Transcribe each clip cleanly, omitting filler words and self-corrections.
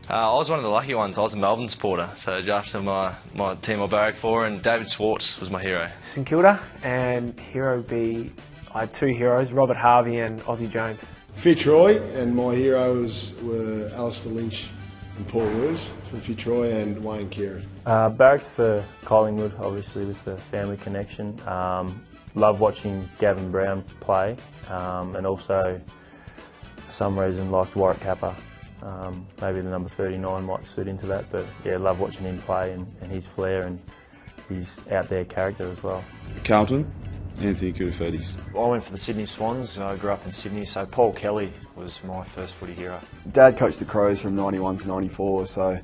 I was one of the lucky ones. I was a Melbourne supporter, so after my team I barracked for, and David Schwartz was my hero. St Kilda, and hero would be, I had two heroes, Robert Harvey and Aussie Jones. Fitzroy, and my heroes were Alistair Lynch and Paul Lewis from Fitzroy, and Wayne Kieran. Barracked for Collingwood, obviously with the family connection. Love watching Gavin Brown play, and also for some reason liked Warwick Kappa. Maybe the number 39 might suit into that, but yeah, love watching him play and his flair and his out there character as well. Carlton, Anthony Koutafidis. I went for the Sydney Swans. I grew up in Sydney, so Paul Kelly was my first footy hero. Dad coached the Crows from 91 to 94, so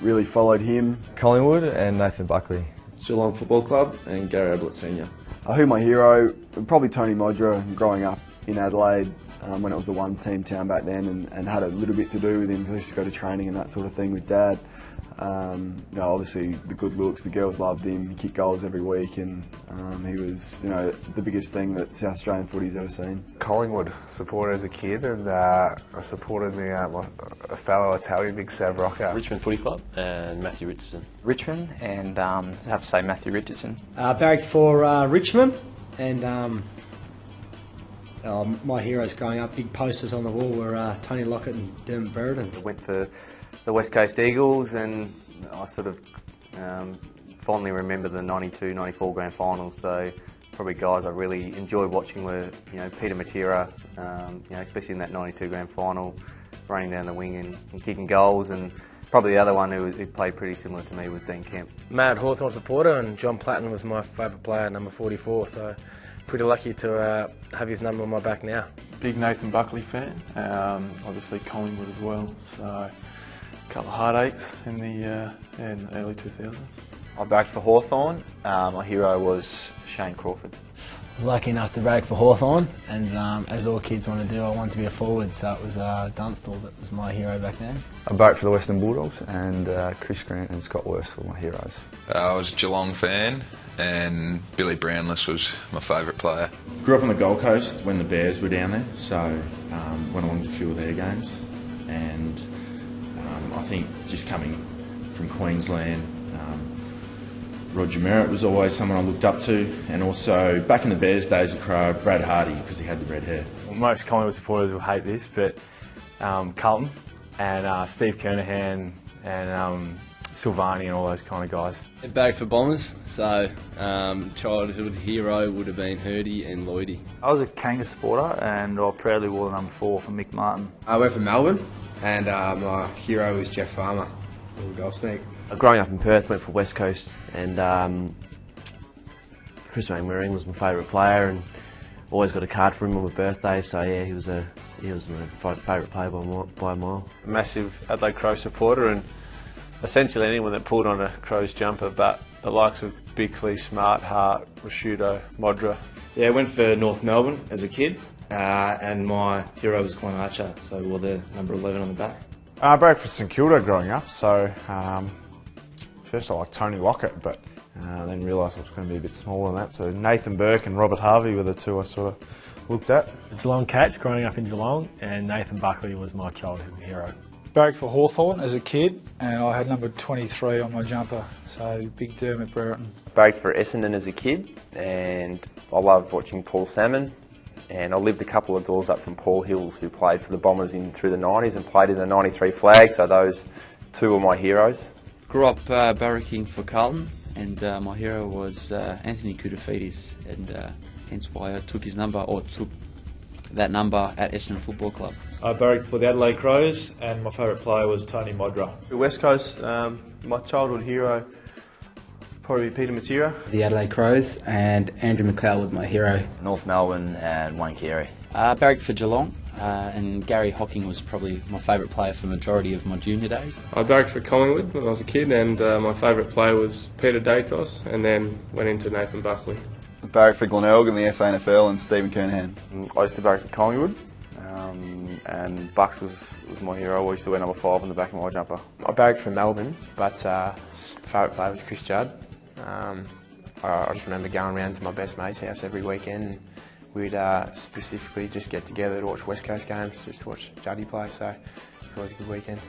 really followed him. Collingwood and Nathan Buckley. Geelong Football Club and Gary Ablett Senior. Who my hero? Probably Tony Modra, growing up in Adelaide when it was a one-team town back then, and had a little bit to do with him because I used to go to training and that sort of thing with Dad. Obviously the good looks, the girls loved him, he kicked goals every week, and he was the biggest thing that South Australian footy's ever seen. Collingwood supporter as a kid, and I supported a fellow Italian, big Sav Rocca. Richmond Footy Club and Matthew Richardson. Richmond, and I have to say Matthew Richardson. Barracked for Richmond, and my heroes growing up, big posters on the wall were Tony Lockett and Dermot Brereton. I went for the West Coast Eagles, and I sort of fondly remember the 92-94 grand finals, so probably guys I really enjoyed watching were Peter Matera, especially in that 92 grand final, running down the wing and kicking goals, and probably the other one who played pretty similar to me was Dean Kemp. Mad Hawthorn supporter, and John Platten was my favourite player, number 44, so pretty lucky to have his number on my back now. Big Nathan Buckley fan, obviously Collingwood as well, so a couple of heartaches in the early 2000s. I barracked for Hawthorn. My hero was Shane Crawford. I was lucky enough to barrack for Hawthorn, and as all kids want to do, I wanted to be a forward, so it was Dunstall that was my hero back then. I barracked for the Western Bulldogs, and Chris Grant and Scott Worst were my heroes. I was a Geelong fan, and Billy Brownless was my favourite player. Grew up on the Gold Coast when the Bears were down there, so went along to a few of their games, and I think just coming from Queensland, Roger Merritt was always someone I looked up to, and also back in the Bears days at Crow, Brad Hardy, because he had the red hair. Most Collingwood supporters will hate this, but Carlton and Steve Kernahan and Silvani and all those kind of guys. Barracked for Bombers, so childhood hero would have been Hurdy and Lloydie. I was a Kanga supporter, and I proudly wore the number 4 for Mick Martin. I went for Melbourne, and my hero was Jeff Farmer, little golf snake. Growing up in Perth, went for West Coast, and Chris Waring was my favourite player, and always got a card for him on my birthday. So yeah, he was my favourite player by a mile. Massive Adelaide Crow supporter, and essentially anyone that pulled on a Crows jumper, but the likes of Bickley, Smart, Hart, Rashudo, Modra. Yeah, I went for North Melbourne as a kid, and my hero was Glenn Archer, so I wore the number 11 on the back. I barracked for St Kilda growing up, so first I liked Tony Lockett, but then realised I was going to be a bit smaller than that, so Nathan Burke and Robert Harvey were the two I sort of looked at. Geelong Cats, growing up in Geelong, and Nathan Buckley was my childhood hero. Barracked for Hawthorn as a kid, and I had number 23 on my jumper, so big Dermot Brereton. Barracked for Essendon as a kid, and I loved watching Paul Salmon, and I lived a couple of doors up from Paul Hills, who played for the Bombers through the 90s and played in the 93 flag, so those two were my heroes. Grew up barracking for Carlton, and my hero was Anthony Koutafidis, and hence why I took his number, or took that number at Essendon Football Club. I barracked for the Adelaide Crows, and my favourite player was Tony Modra. The West Coast, my childhood hero probably Peter Matera. The Adelaide Crows, and Andrew McLeod was my hero. North Melbourne and Wayne Carey. Barracked for Geelong, and Gary Hocking was probably my favourite player for the majority of my junior days. I barracked for Collingwood when I was a kid, and my favourite player was Peter Dacos, and then went into Nathan Buckley. I barracked for Glenelg in the SANFL and Stephen Kernahan. I used to barrack for Collingwood, and Bucks was my hero. I used to wear number 5 on the back of my jumper. I barracked for Melbourne, but favourite player was Chris Judd. I just remember going around to my best mate's house every weekend, and we'd specifically just get together to watch West Coast games, just to watch Juddy play, so it was always a good weekend.